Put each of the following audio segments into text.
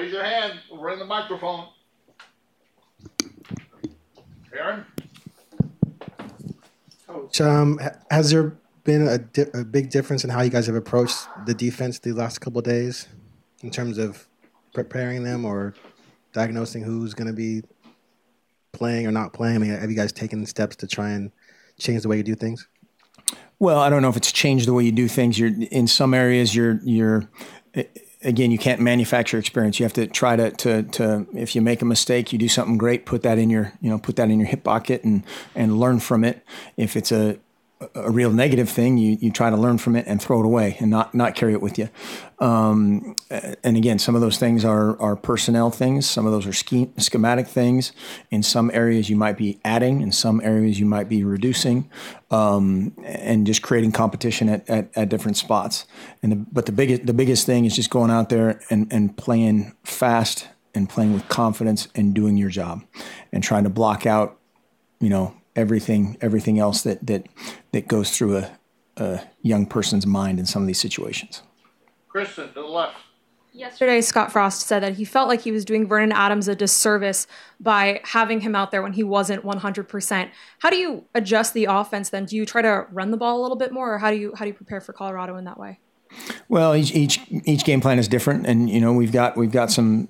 Raise your hand. We'll ring the microphone. Aaron? Coach, has there been a big difference in how you guys have approached the defense the last couple of days in terms of preparing them or diagnosing who's going to be playing or not playing? I mean, have you guys taken steps to try and change the way you do things? Well, I don't know if it's changed the way you do things. You're in some areas. You're again, you can't manufacture experience. You have to try to if you make a mistake, you do something great, put that in your hip pocket and learn from it. If it's a real negative thing, you try to learn from it and throw it away and not carry it with you. And again, some of those things are personnel things. Some of those are schematic things. In some areas you might be adding, in some areas you might be reducing, and just creating competition at different spots. But the biggest thing is just going out there and playing fast and playing with confidence and doing your job and trying to block out, everything else that goes through a young person's mind in some of these situations. Kristen, to the left. Yesterday, Scott Frost said that he felt like he was doing Vernon Adams a disservice by having him out there when he wasn't 100%. How do you adjust the offense then? Do you try to run the ball a little bit more, or how do you prepare for Colorado in that way? Well, each game plan is different, and we've got some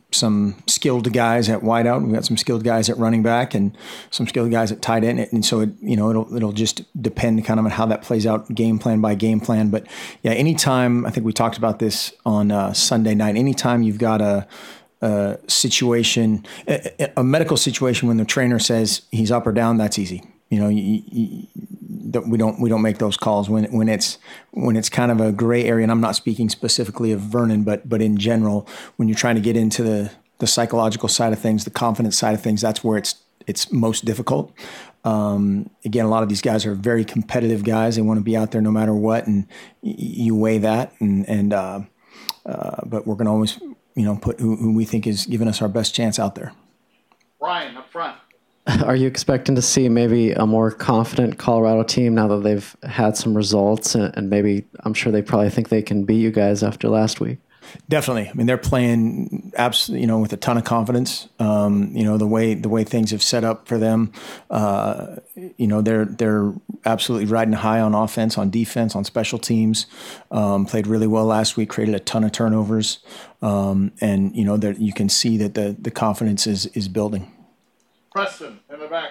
skilled guys at wideout, we've got some skilled guys at running back, and some skilled guys at tight end, and so it'll just depend kind of on how that plays out game plan by game plan. But yeah, anytime, I think we talked about this on Sunday night, anytime you've got a situation, a medical situation when the trainer says he's up or down, that's easy. We don't make those calls when it's kind of a gray area. And I'm not speaking specifically of Vernon, but in general, when you're trying to get into the psychological side of things, the confidence side of things, that's where it's most difficult. Again, a lot of these guys are very competitive guys. They want to be out there no matter what, and you weigh that. But we're going to always put who we think is giving us our best chance out there. Ryan, up front. Are you expecting to see maybe a more confident Colorado team now that they've had some results, and maybe I'm sure they probably think they can beat you guys after last week? Definitely. I mean, they're playing absolutely, with a ton of confidence. The way things have set up for them, they're absolutely riding high on offense, on defense, on special teams. Played really well last week, created a ton of turnovers, and you can see that the confidence is building. Preston, in the back.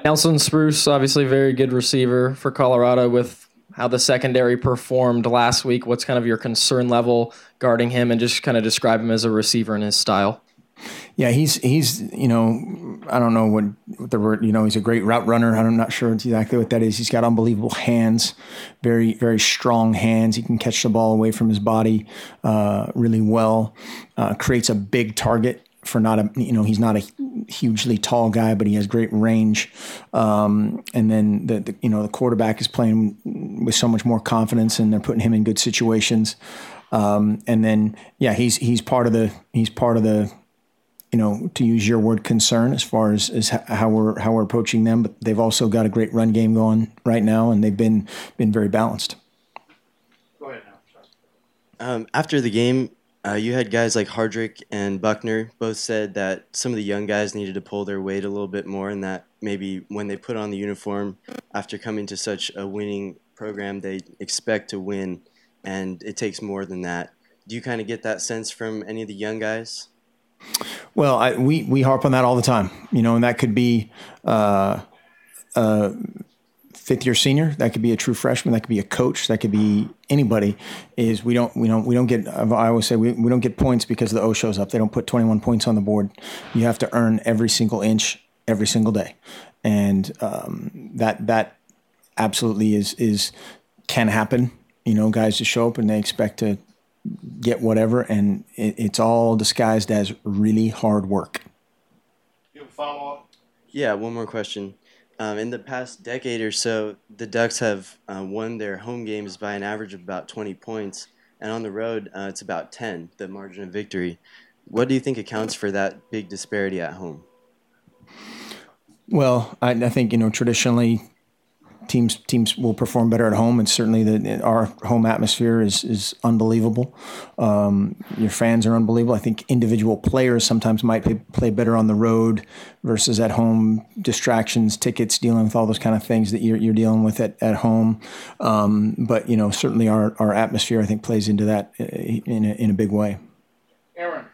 Nelson Spruce, obviously very good receiver for Colorado. With how the secondary performed last week, what's kind of your concern level guarding him, and just kind of describe him as a receiver in his style? Yeah, he's I don't know what the word, he's a great route runner. I'm not sure exactly what that is. He's got unbelievable hands, very, very strong hands. He can catch the ball away from his body really well, creates a big target for he's not a hugely tall guy, but he has great range. And then the quarterback is playing with so much more confidence, and they're putting him in good situations. And then, yeah, he's part of the to use your word, concern as far as how we're approaching them. But they've also got a great run game going right now, and they've been very balanced. Go ahead now. After the game, you had guys like Hardrick and Buckner both said that some of the young guys needed to pull their weight a little bit more, and that maybe when they put on the uniform after coming to such a winning program, they expect to win, and it takes more than that. Do you kind of get that sense from any of the young guys? Well, we harp on that all the time, and that could be fifth-year senior, that could be a true freshman, that could be a coach, that could be anybody. Is we don't get. I always say we don't get points because the O shows up. They don't put 21 points on the board. You have to earn every single inch every single day, and that absolutely is can happen. Guys just show up and they expect to get whatever, and it's all disguised as really hard work. You have a follow-up? Yeah, one more question. In the past decade or so, the Ducks have won their home games by an average of about 20 points, and on the road, it's about 10, the margin of victory. What do you think accounts for that big disparity at home? Well, I think, traditionally teams will perform better at home, and certainly our home atmosphere is unbelievable. Your fans are unbelievable. I think individual players sometimes might play better on the road versus at home. Distractions, tickets, dealing with all those kind of things that you're dealing with at home. But certainly our atmosphere, I think, plays into that in a big way. Aaron.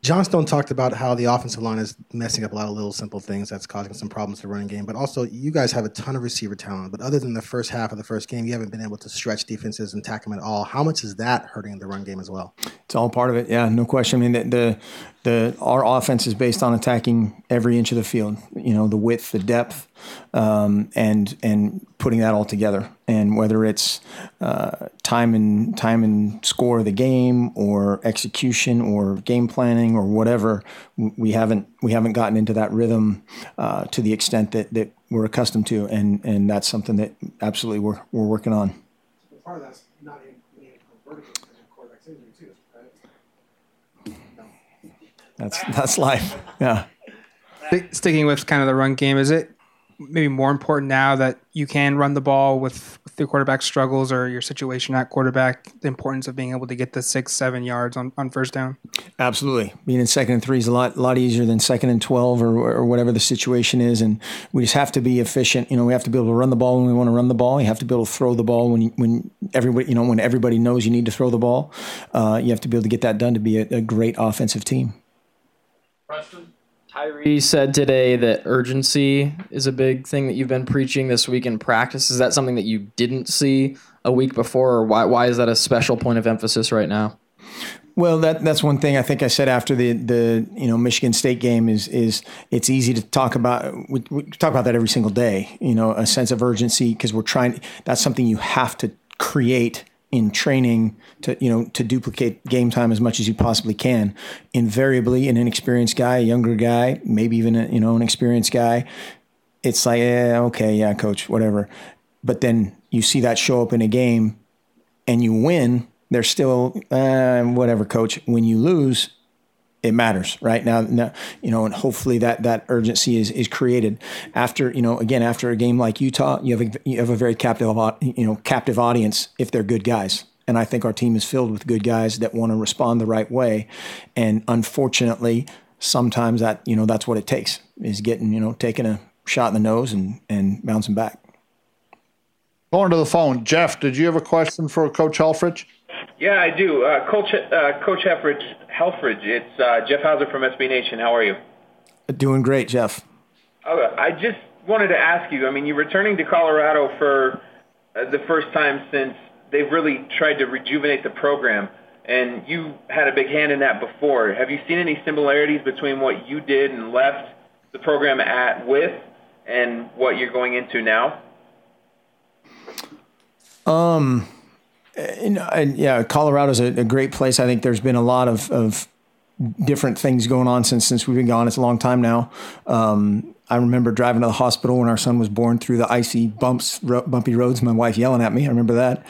Johnstone talked about how the offensive line is messing up a lot of little simple things that's causing some problems to the running game. But also, you guys have a ton of receiver talent. But other than the first half of the first game, you haven't been able to stretch defenses and tackle them at all. How much is that hurting the run game as well? It's all part of it. Yeah, no question. I mean, our offense is based on attacking every inch of the field. The width, the depth, and putting that all together. And whether it's time and score of the game, or execution, or game planning, or whatever, we haven't gotten into that rhythm to the extent that we're accustomed to, and that's something that absolutely we're working on. Part of that's not being vertical because of quarterback's injury too, right? That's life. Yeah. Sticking with kind of the run game, is it maybe more important now that you can run the ball with the quarterback struggles or your situation at quarterback, the importance of being able to get the 6-7 yards on first down? Absolutely. Being in 2nd and 3 is a lot easier than 2nd and 12 or whatever the situation is. And we just have to be efficient. We have to be able to run the ball when we want to run the ball. You have to be able to throw the ball when everybody knows you need to throw the ball. You have to be able to get that done to be a great offensive team. Preston. Tyree said today that urgency is a big thing that you've been preaching this week in practice. Is that something that you didn't see a week before, or why is that a special point of emphasis right now? Well, that's one thing I think I said after the Michigan State game is it's easy to talk about. We talk about that every single day. A sense of urgency, because we're trying. That's something you have to create in training to duplicate game time as much as you possibly can. Invariably, an inexperienced guy, a younger guy, maybe even an experienced guy, it's like, okay, yeah, coach, whatever. But then you see that show up in a game and you win, they're still, whatever, coach. When you lose, it matters, right? Now, and hopefully that urgency is created after a game like Utah. You have a very captive audience if they're good guys, and I think our team is filled with good guys that want to respond the right way. And unfortunately, sometimes that's what it takes, is getting taking a shot in the nose and bouncing back. Going to the phone, Jeff. Did you have a question for Coach Helfrich? Yeah, I do. Coach Helfrich, it's Jeff Hauser from SB Nation. How are you? Doing great, Jeff. I just wanted to ask you, you're returning to Colorado for the first time since they've really tried to rejuvenate the program, and you had a big hand in that before. Have you seen any similarities between what you did and left the program with and what you're going into now? Yeah, Colorado's a great place. I think there's been a lot of different things going on since we've been gone. It's a long time now. I remember driving to the hospital when our son was born through the icy bumpy roads. My wife yelling at me. I remember that.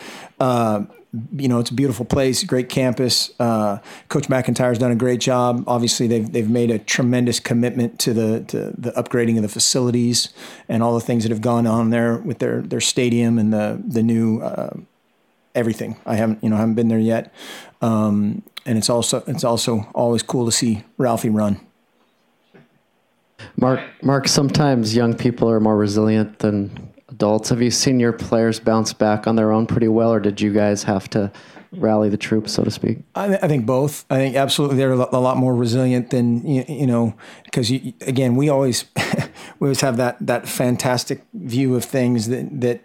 It's a beautiful place, great campus. Coach McIntyre's done a great job. Obviously, they've made a tremendous commitment to the upgrading of the facilities and all the things that have gone on there with their stadium and the new everything. I haven't been there yet, and it's also always cool to see Ralphie run. Mark, sometimes young people are more resilient than adults. Have you seen your players bounce back on their own pretty well, or did you guys have to rally the troops, so to speak? I think both. I think absolutely they're a lot more resilient than because again we always have that fantastic view of things that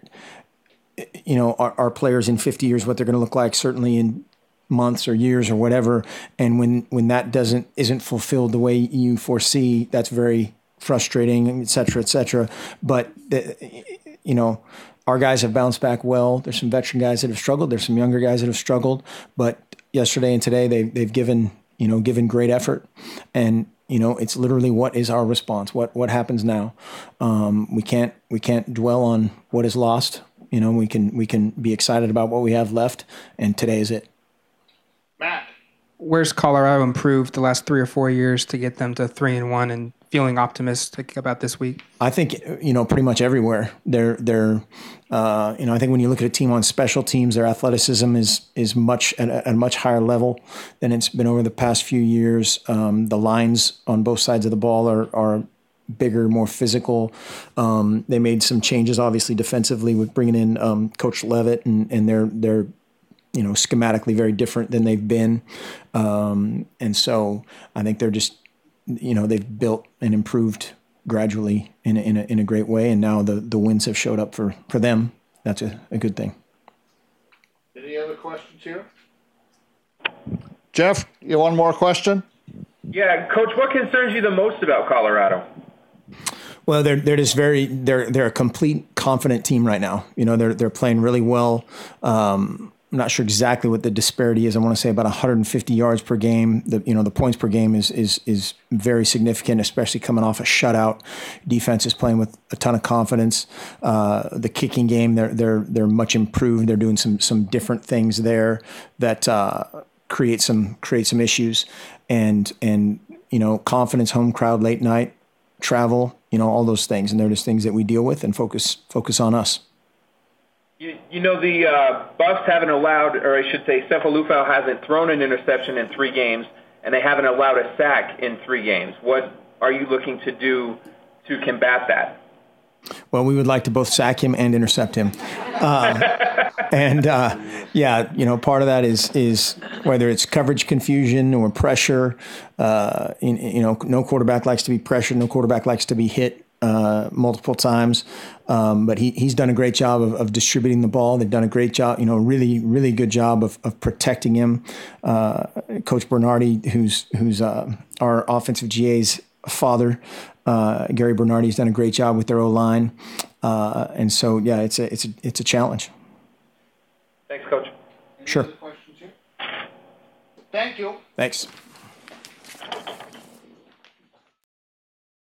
our players in 50 years, what they're going to look like, certainly in months or years or whatever. And when that isn't fulfilled the way you foresee, that's very frustrating, et cetera, et cetera. But, our guys have bounced back well. There's some veteran guys that have struggled. There's some younger guys that have struggled. But yesterday and today, they've given great effort. And, it's literally what is our response? What happens now? We can't dwell on what is lost. We can be excited about what we have left, and today is it. Matt. where's Colorado improved the last 3 or 4 years to get them to 3-1 and feeling optimistic about this week? I think, pretty much everywhere. They're I think when you look at a team on special teams, their athleticism is much at a much higher level than it's been over the past few years. The lines on both sides of the ball are bigger, more physical. They made some changes, obviously, defensively with bringing in Coach Levitt, and they're schematically very different than they've been. And so I think they're just, they've built and improved gradually in a great way. And now the wins have showed up for them. That's a good thing. Any other questions here? Jeff, you one more question? Yeah, Coach, what concerns you the most about Colorado? Well, they're just they're a complete confident team right now. They're playing really well. I'm not sure exactly what the disparity is. I want to say about 150 yards per game. The points per game is very significant, especially coming off a shutout. Defense is playing with a ton of confidence. The kicking game, they're much improved. They're doing some different things there that create some issues. And confidence, home crowd, late night, travel, all those things. And they're just things that we deal with and focus on us. The Buffs haven't allowed, or I should say, Cephalufau hasn't thrown an interception in 3 games, and they haven't allowed a sack in 3 games. What are you looking to do to combat that? Well, we would like to both sack him and intercept him. Part of that is whether it's coverage confusion or pressure. No quarterback likes to be pressured. No quarterback likes to be hit multiple times. But he's done a great job of distributing the ball. They've done a great job, really, really good job of protecting him. Coach Bernardi, who's our offensive GA's father, Gary Bernardi's done a great job with their O-line. And so, yeah, it's a challenge. Thanks, Coach. Sure. Thank you. Thanks.